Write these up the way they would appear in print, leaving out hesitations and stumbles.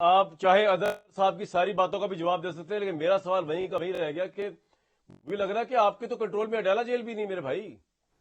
आप चाहे अदर साहब की सारी बातों का भी जवाब दे सकते हैं, लेकिन मेरा सवाल वहीं का वहीं रह गया कि मुझे लग रहा है कि आपके तो कंट्रोल में अडाला जेल भी नहीं मेरे भाई।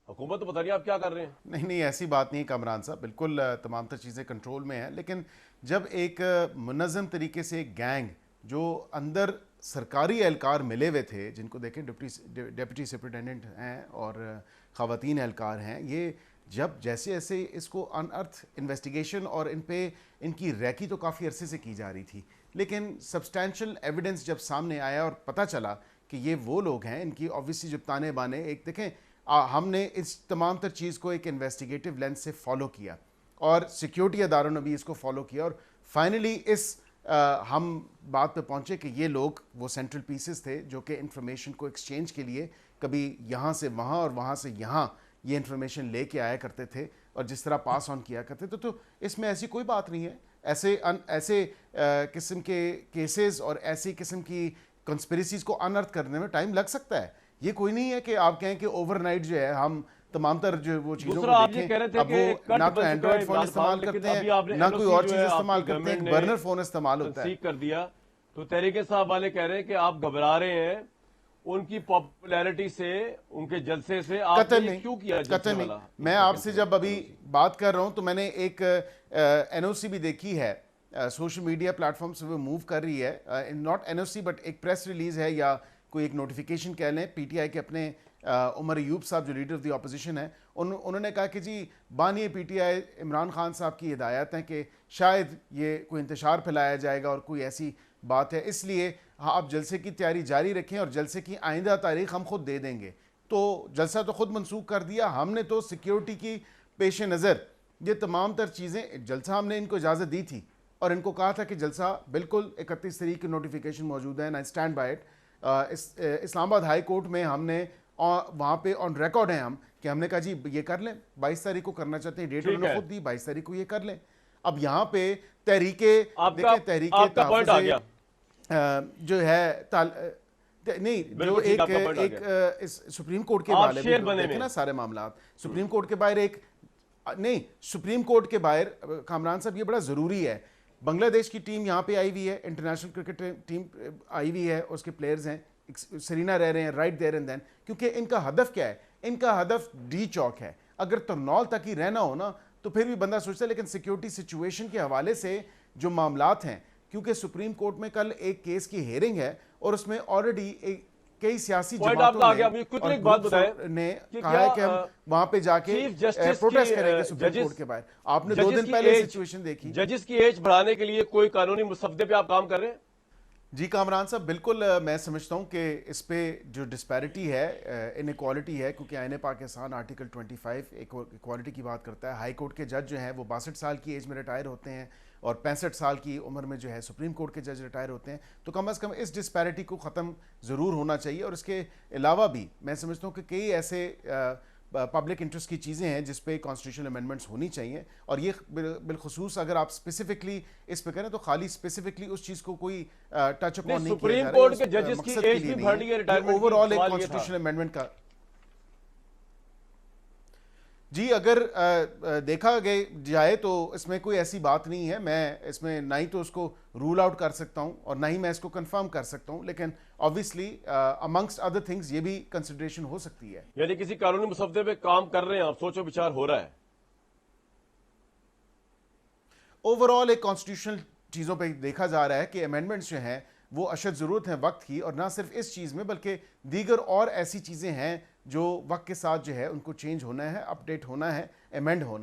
हुकूमत तो पता नहीं आप क्या कर रहे हैं। नहीं नहीं, ऐसी बात नहीं कामरान साहब, बिल्कुल तमाम तर चीज़ें कंट्रोल में हैं। लेकिन जब एक मुनज़्ज़म तरीके से एक गैंग जो अंदर सरकारी एहलकार मिले हुए थे, जिनको देखें डिप्टी सुपरिटेंडेंट हैं और ख़वातीन एहलकार हैं, ये जब जैसे जैसे इसको अनअर्थ इन्वेस्टिगेशन और इन पे इनकी रैकी तो काफ़ी अरसे से की जा रही थी, लेकिन सब्सटैंशल एविडेंस जब सामने आया और पता चला कि ये वो लोग हैं, इनकी ऑब्वियसली जब ताने बाने एक देखें, हमने इस तमाम तर चीज़ को एक इन्वेस्टिगेटिव लेंस से फॉलो किया और सिक्योरिटी अदारों ने भी इसको फॉलो किया और फाइनली हम बात पे पहुंचे कि ये लोग वो सेंट्रल पीसेस थे जो कि इंफॉर्मेशन को एक्सचेंज के लिए कभी यहाँ से वहाँ और वहाँ से यहाँ ये इन्फॉर्मेशन लेके आया करते थे और जिस तरह पास ऑन किया करते थे। तो इसमें ऐसी कोई बात नहीं है। ऐसे किस्म के केसेस और ऐसी किस्म की कंस्पिरेसीज को अनअर्थ करने में टाइम लग सकता है। ये कोई नहीं है कि आप कहें कि ओवरनाइट जो है हम तमाम तर जो वो चीज़ों दूसरा को आप ये कह रहे देखें। थे अब कि वो कट ना तो बन चुका है एंड्रॉयड फ़ोन इमरान खान, इस्तेमाल लेकिन करते अभी हैं, आपने ना कोई एनओसी और जो चीज़ है इस्तेमाल आपकी करते हैं, गवर्नमेंट एक ने बर्नर फ़ोन इस्तेमाल होता है। तस्दीक कर दिया। तो तहरीके साहब वाले कह रहे हैं कि आप घबरा रहे हैं उनकी पॉपुलैरिटी से, उनके जलसे से। आपने कतन ये नहीं, क्यों किया कतन जलसे नहीं। वाला मैं आपसे जब अभी एनओसी? बात कर रहा हूँ तो मैंने एक एनओसी भी देखी है, सोशल मीडिया प्लेटफॉर्म से वो मूव कर रही है, नॉट एनओसी बट एक प्रेस रिलीज है या कोई एक नोटिफिकेशन कह लें। पीटीआई के अपने उमर अयूब साहब जो लीडर ऑफ द अपोजिशन है, उन्होंने कहा कि जी बानी पीटीआई इमरान खान साहब की हिदायत है कि शायद ये कोई इंतशार फैलाया जाएगा और कोई ऐसी बात है, इसलिए हाँ आप जलसे की तैयारी जारी रखें और जलसे की आइंदा तारीख हम खुद दे देंगे। तो जलसा तो खुद मनसूख कर दिया हमने, तो सिक्योरिटी की पेश नज़र ये तमाम तर चीज़ें, जलसा हमने इनको इजाज़त दी थी और इनको कहा था कि जलसा बिल्कुल 31 तारीख की नोटिफिकेशन मौजूद है, I stand by it. Islamabad high court में हमने वहाँ पे ऑन रिकॉर्ड हैं हम कि हमने कहा जी ये कर लें, 22 तारीख को करना चाहते हैं, डेट ठीक उन्होंने है, खुद दी, 22 तारीख को ये कर लें। अब यहाँ पे तहरीके आपका देखें, तहरीके आपका पॉइंट आ तहफ़्फ़ुज़ गया। जो है नहीं, जो बिल्कुल ठीक, एक आपका पॉइंट आ गया। इस सुप्रीम कोर्ट के आप बारे शेर में बने देखें में। ना सारे मामला, सुप्रीम कोर्ट के बाहर एक नहीं, सुप्रीम कोर्ट के बाहर कामरान साहब ये बड़ा ज़रूरी है। बांग्लादेश की टीम यहाँ पे आई हुई है, इंटरनेशनल क्रिकेट टीम आई हुई है, उसके प्लेयर्स हैं, सरीना रह रहे हैं राइट देयर एंड देन, क्योंकि इनका हदफ क्या है? इनका हदफ डी चौक है। अगर तरनौल तक ही रहना हो ना तो फिर भी बंदा सोचता है, लेकिन सिक्योरिटी सिचुएशन के हवाले से जो मामलात हैं, क्योंकि सुप्रीम कोर्ट में कल एक केस की हेयरिंग है और उसमें ऑलरेडी कई सियासी पॉइंट जमातों आपका आ ने गया। मुझे कुछ और एक बात ग्रुप्स बताएं ने कि कहा क्या है कि हम वहां पे जाके चीफ जस्टिस प्रोटेस्ट की करेंगे सुप्रीम कोर्ट जजेस के बाहर। आपने 2 दिन पहले सिचुएशन देखी। जजेस की एज बढ़ाने के लिए कोई कानूनी मुसद्दे पे आप काम कर रहे हैं? जी कामरान साहब, बिल्कुल मैं समझता हूँ कि इस पे जो डिस्पैरिटी है, इनक्वालिटी है, क्योंकि आईन पाकिस्तान आर्टिकल 25 इक्वालिटी की बात करता है। हाई कोर्ट के जज जो हैं वो 62 साल की एज में रिटायर होते हैं और 65 साल की उम्र में जो है सुप्रीम कोर्ट के जज रिटायर होते हैं। तो कम अज़ कम इस डिस्पैरिटी को ख़त्म ज़रूर होना चाहिए। और इसके अलावा भी मैं समझता हूँ कि कई ऐसे पब्लिक इंटरेस्ट की चीज़ें हैं जिस पे कॉन्स्टिट्यूशनल अमेंडमेंट्स होनी चाहिए। और ये बिलखसूस अगर आप स्पेसिफिकली इस पे करें तो खाली स्पेसिफिकली उस चीज़ को कोई टच अपॉन नहीं किया जा सुप्रीम रहा है, कोर्ट के उस जजेस की मकसद के एज लिए भी नहीं बढ़नी है है, ये रिटायरमेंट की। ओवरऑल एक सवाल ये था। कॉन्स्टिट्यूशनल अमेंडमेंट का। जी अगर देखा गए जाए तो इसमें कोई ऐसी बात नहीं है। मैं इसमें ना ही तो उसको रूल आउट कर सकता हूं और ना ही मैं इसको कंफर्म कर सकता हूं, लेकिन ऑब्वियसली अमंगस्ट अदर थिंग्स ये भी कंसिडरेशन हो सकती है। यानी किसी कानूनी मुसद्दे पे काम कर रहे हैं आप, सोचो विचार हो रहा है। ओवरऑल एक कॉन्स्टिट्यूशनल चीज़ों पे देखा जा रहा है कि अमेंडमेंट्स जो हैं वो अशद ज़रूरत है वक्त की, और ना सिर्फ इस चीज़ में बल्कि दीगर और ऐसी चीज़ें हैं जो वक्त के साथ जो है उनको चेंज होना है, अपडेट होना है, अमेंड होना है।